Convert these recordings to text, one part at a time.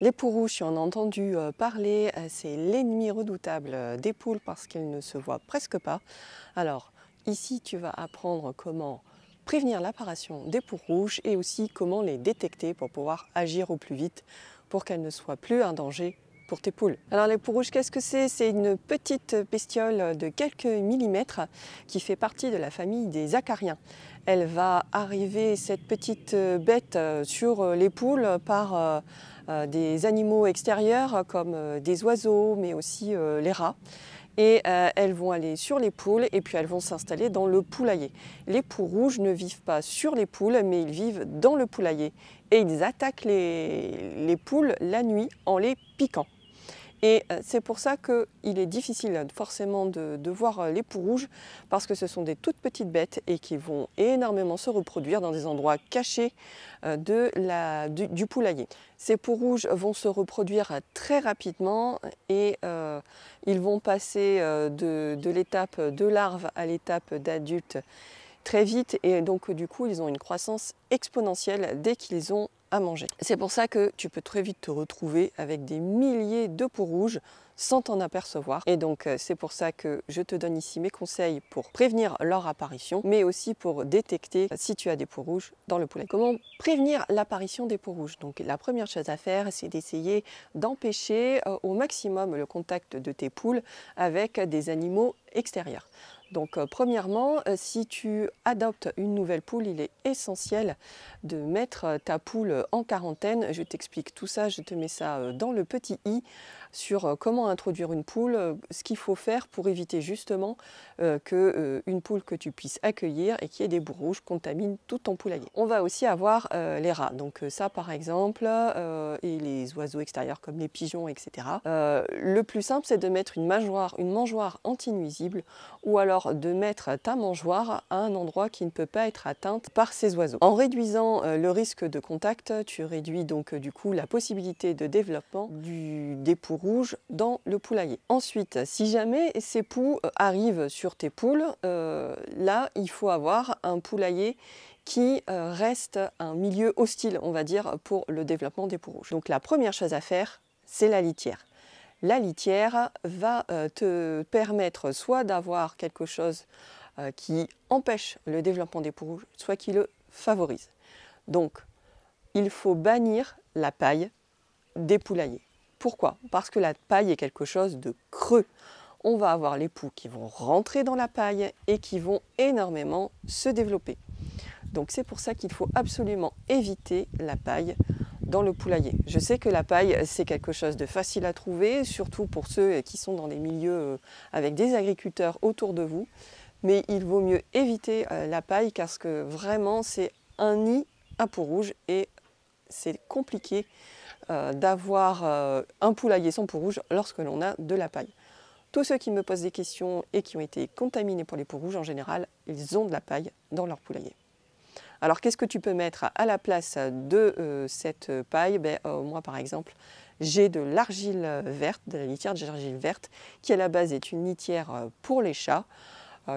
Les poux rouges, si on a entendu parler, c'est l'ennemi redoutable des poules parce qu'elles ne se voient presque pas. Alors ici, tu vas apprendre comment prévenir l'apparition des poux rouges et aussi comment les détecter pour pouvoir agir au plus vite pour qu'elles ne soient plus un danger pour tes poules. Alors les poux rouges, qu'est-ce que c'est? C'est une petite bestiole de quelques millimètres qui fait partie de la famille des acariens. Elle va arriver, cette petite bête, sur les poules par des animaux extérieurs comme des oiseaux, mais aussi les rats. Et elles vont aller sur les poules et puis elles vont s'installer dans le poulailler. Les poux rouges ne vivent pas sur les poules, mais ils vivent dans le poulailler. Et ils attaquent les poules la nuit en les piquant. Et c'est pour ça qu'il est difficile forcément de voir les poux rouges, parce que ce sont des toutes petites bêtes et qui vont énormément se reproduire dans des endroits cachés du poulailler. Ces poux rouges vont se reproduire très rapidement et ils vont passer de l'étape de larve à l'étape d'adulte très vite, et donc du coup ils ont une croissance exponentielle dès qu'ils ont à manger. C'est pour ça que tu peux très vite te retrouver avec des milliers de poux rouges sans t'en apercevoir, et donc c'est pour ça que je te donne ici mes conseils pour prévenir leur apparition, mais aussi pour détecter si tu as des poux rouges dans le poulet. Comment prévenir l'apparition des poux rouges? Donc la première chose à faire, c'est d'essayer d'empêcher au maximum le contact de tes poules avec des animaux extérieurs. Donc premièrement, si tu adoptes une nouvelle poule, il est essentiel de mettre ta poule en quarantaine. Je t'explique tout ça, je te mets ça dans le petit i sur comment introduire une poule, ce qu'il faut faire pour éviter justement qu'une poule que tu puisses accueillir et qu'il y ait des poux rouges contamine tout ton poulailler. On va aussi avoir les rats, donc ça par exemple, et les oiseaux extérieurs comme les pigeons, etc. Le plus simple, c'est de mettre une mangeoire anti-nuisible, ou alors de mettre ta mangeoire à un endroit qui ne peut pas être atteinte par ces oiseaux. En réduisant le risque de contact, tu réduis donc du coup la possibilité de développement des poux rouges dans le poulailler. Ensuite, si jamais ces poux arrivent sur tes poules, là il faut avoir un poulailler qui reste un milieu hostile, on va dire, pour le développement des poux rouges. Donc la première chose à faire, c'est la litière. La litière va te permettre soit d'avoir quelque chose qui empêche le développement des poux rouges, soit qui le favorise. Donc, il faut bannir la paille des poulaillers. Pourquoi? Parce que la paille est quelque chose de creux. On va avoir les poux qui vont rentrer dans la paille et qui vont énormément se développer. Donc c'est pour ça qu'il faut absolument éviter la paille dans le poulailler. Je sais que la paille, c'est quelque chose de facile à trouver, surtout pour ceux qui sont dans des milieux avec des agriculteurs autour de vous. Mais il vaut mieux éviter la paille, parce que vraiment, c'est un nid à poux rouges et c'est compliqué d'avoir un poulailler sans poux rouges lorsque l'on a de la paille. Tous ceux qui me posent des questions et qui ont été contaminés pour les poux rouges, en général, ils ont de la paille dans leur poulailler. Alors qu'est-ce que tu peux mettre à la place de cette paille? Moi par exemple, j'ai de l'argile verte, de la litière d'argile verte, qui à la base est une litière pour les chats.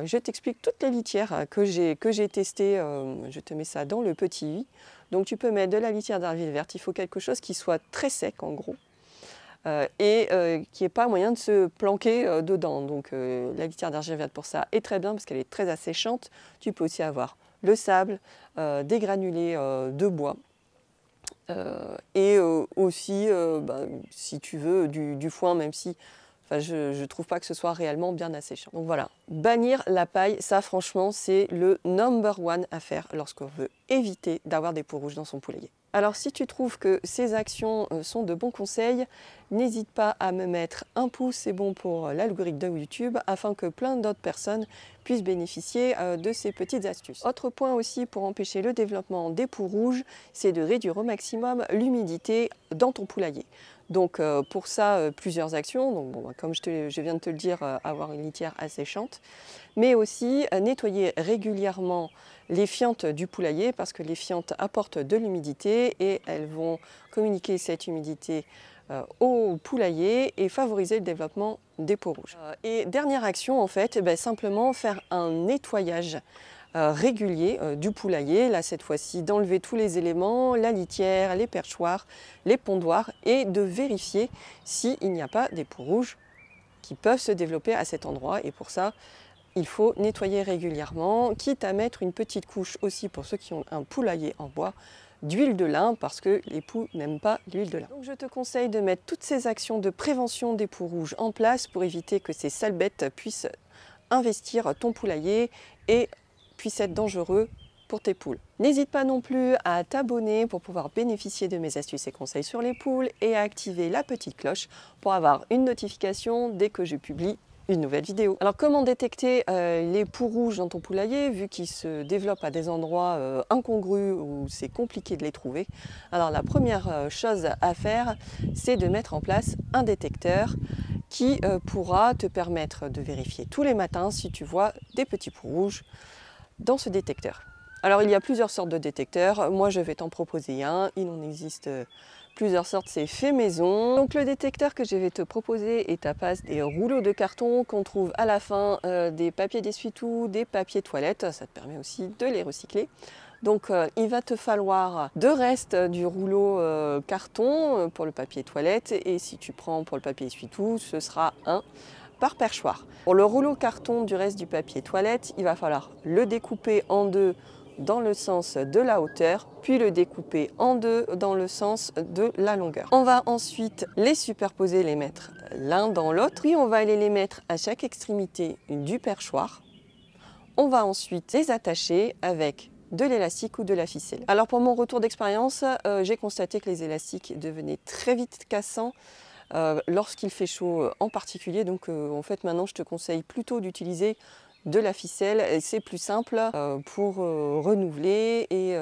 Je t'explique toutes les litières que j'ai testées, je te mets ça dans le petit i. Donc tu peux mettre de la litière d'argile verte, il faut quelque chose qui soit très sec en gros. Et qui n'ait pas moyen de se planquer dedans. Donc la litière d'argile verte pour ça est très bien parce qu'elle est très asséchante. Tu peux aussi avoir le sable, des granulés de bois, et aussi, si tu veux, du foin, même si je ne trouve pas que ce soit réellement bien asséchant. Donc voilà, bannir la paille, ça franchement c'est le number one à faire lorsqu'on veut éviter d'avoir des poux rouges dans son poulailler. Alors si tu trouves que ces actions sont de bons conseils, n'hésite pas à me mettre un pouce, c'est bon pour l'algorithme de YouTube, afin que plein d'autres personnes puissent bénéficier de ces petites astuces. Autre point aussi pour empêcher le développement des poux rouges, c'est de réduire au maximum l'humidité dans ton poulailler. Donc pour ça, plusieurs actions. Donc, bon, comme je viens de te le dire, avoir une litière asséchante, mais aussi nettoyer régulièrement les fientes du poulailler, parce que les fientes apportent de l'humidité et elles vont communiquer cette humidité au poulailler et favoriser le développement des poux rouges. Et dernière action en fait, simplement faire un nettoyage régulier du poulailler. Là, cette fois-ci, d'enlever tous les éléments, la litière, les perchoirs, les pondoirs et de vérifier s'il n'y a pas des poux rouges qui peuvent se développer à cet endroit. Et pour ça, il faut nettoyer régulièrement, quitte à mettre une petite couche aussi pour ceux qui ont un poulailler en bois, d'huile de lin parce que les poux n'aiment pas l'huile de lin. Donc je te conseille de mettre toutes ces actions de prévention des poux rouges en place pour éviter que ces sales bêtes puissent investir ton poulailler et puissent être dangereux pour tes poules. N'hésite pas non plus à t'abonner pour pouvoir bénéficier de mes astuces et conseils sur les poules et à activer la petite cloche pour avoir une notification dès que je publie une nouvelle vidéo. Alors comment détecter les poux rouges dans ton poulailler vu qu'ils se développent à des endroits incongrus où c'est compliqué de les trouver? Alors la première chose à faire, c'est de mettre en place un détecteur qui pourra te permettre de vérifier tous les matins si tu vois des petits poux rouges dans ce détecteur. Alors il y a plusieurs sortes de détecteurs, moi je vais t'en proposer un, il en existe plusieurs sortes, c'est fait maison. Donc le détecteur que je vais te proposer est à base des rouleaux de carton qu'on trouve à la fin des papiers d'essuie-tout, des papiers toilettes, ça te permet aussi de les recycler. Donc il va te falloir 2 restes du rouleau carton pour le papier toilette et si tu prends pour le papier essuie-tout, ce sera 1 par perchoir. Pour le rouleau carton du reste du papier toilette, il va falloir le découper en 2 dans le sens de la hauteur, puis le découper en 2 dans le sens de la longueur. On va ensuite les superposer, les mettre l'un dans l'autre, puis on va aller les mettre à chaque extrémité du perchoir. On va ensuite les attacher avec de l'élastique ou de la ficelle. Alors pour mon retour d'expérience, j'ai constaté que les élastiques devenaient très vite cassants lorsqu'il fait chaud en particulier. Donc en fait maintenant je te conseille plutôt d'utiliser de la ficelle, c'est plus simple pour renouveler et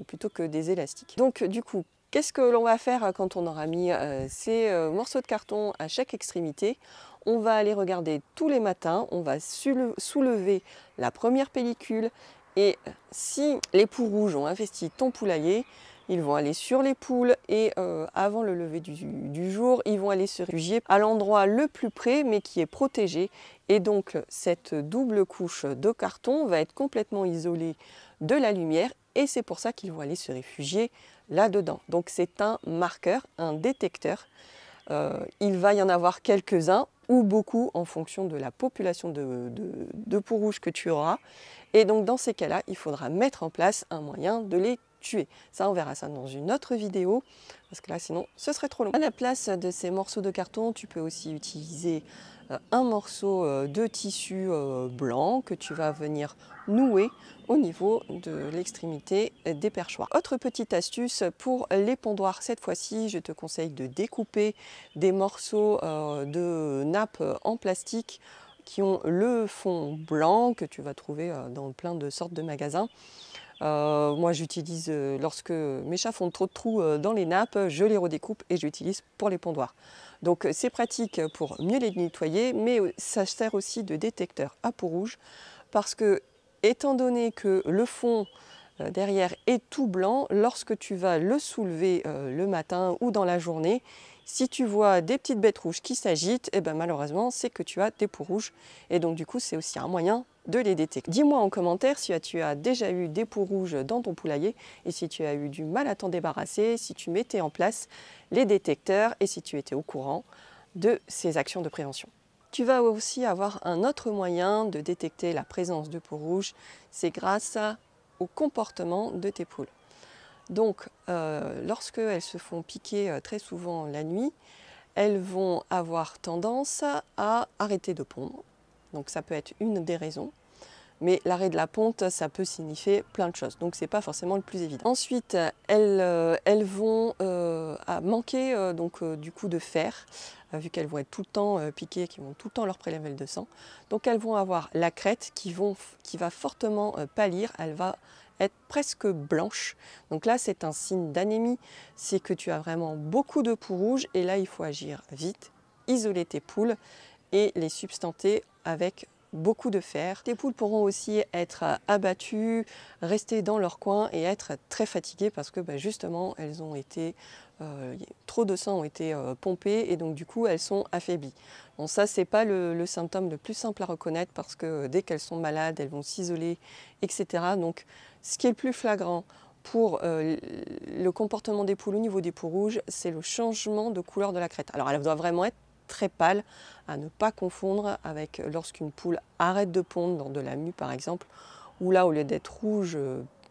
plutôt que des élastiques. Donc du coup, qu'est-ce que l'on va faire quand on aura mis ces morceaux de carton à chaque extrémité? On va aller regarder tous les matins, on va soulever la première pellicule et si les poux rouges ont investi ton poulailler, ils vont aller sur les poules et avant le lever du jour, ils vont aller se réfugier à l'endroit le plus près mais qui est protégé. Et donc cette double couche de carton va être complètement isolée de la lumière et c'est pour ça qu'ils vont aller se réfugier là-dedans. Donc c'est un marqueur, un détecteur. Il va y en avoir quelques-uns ou beaucoup en fonction de la population de poux rouges que tu auras. Et donc dans ces cas-là, il faudra mettre en place un moyen de les tuer. Ça, on verra ça dans une autre vidéo, parce que là, sinon, ce serait trop long. À la place de ces morceaux de carton, tu peux aussi utiliser un morceau de tissu blanc que tu vas venir nouer au niveau de l'extrémité des perchoirs. Autre petite astuce pour les pondoirs, cette fois-ci, je te conseille de découper des morceaux de nappe en plastique qui ont le fond blanc que tu vas trouver dans plein de sortes de magasins. Moi j'utilise, lorsque mes chats font trop de trous dans les nappes, je les redécoupe et j'utilise pour les pondoirs. Donc c'est pratique pour mieux les nettoyer, mais ça sert aussi de détecteur à poux rouge parce que étant donné que le fond derrière est tout blanc, lorsque tu vas le soulever le matin ou dans la journée, si tu vois des petites bêtes rouges qui s'agitent, eh ben malheureusement c'est que tu as des poux rouges et donc du coup c'est aussi un moyen de les détecter. Dis-moi en commentaire si tu as déjà eu des poux rouges dans ton poulailler et si tu as eu du mal à t'en débarrasser, si tu mettais en place les détecteurs et si tu étais au courant de ces actions de prévention. Tu vas aussi avoir un autre moyen de détecter la présence de poux rouges, c'est grâce au comportement de tes poules. Donc lorsqu'elles se font piquer très souvent la nuit, elles vont avoir tendance à arrêter de pondre. Donc ça peut être une des raisons. Mais l'arrêt de la ponte, ça peut signifier plein de choses. Donc ce n'est pas forcément le plus évident. Ensuite, elles vont manquer du coup de fer, vu qu'elles vont être tout le temps piquées, qui vont tout le temps leur prélever de sang. Donc elles vont avoir la crête qui va fortement pâlir. Elle va être presque blanche. Donc là, c'est un signe d'anémie. C'est que tu as vraiment beaucoup de poux rouges. Et là, il faut agir vite, isoler tes poules et les substanter avec beaucoup de fer. Tes poules pourront aussi être abattues, rester dans leur coin et être très fatiguées parce que justement elles ont été trop de sang ont été pompés et donc du coup elles sont affaiblies. Bon, ça c'est pas le symptôme le plus simple à reconnaître parce que dès qu'elles sont malades, elles vont s'isoler, etc. Donc ce qui est le plus flagrant pour le comportement des poules au niveau des peaux rouges, c'est le changement de couleur de la crête. Alors elle doit vraiment être très pâle, à ne pas confondre avec lorsqu'une poule arrête de pondre dans de la mue par exemple, où là au lieu d'être rouge,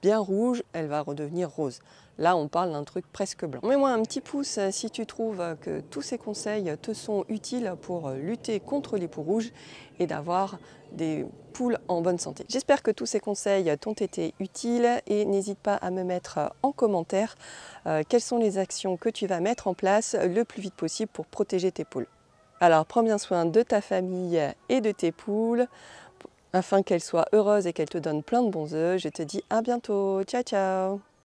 bien rouge, elle va redevenir rose. Là, on parle d'un truc presque blanc. Mets-moi un petit pouce si tu trouves que tous ces conseils te sont utiles pour lutter contre les peaux rouges et d'avoir des poules en bonne santé. J'espère que tous ces conseils t'ont été utiles et n'hésite pas à me mettre en commentaire quelles sont les actions que tu vas mettre en place le plus vite possible pour protéger tes poules. Alors, prends bien soin de ta famille et de tes poules afin qu'elles soient heureuses et qu'elles te donnent plein de bons œufs. Je te dis à bientôt. Ciao, ciao!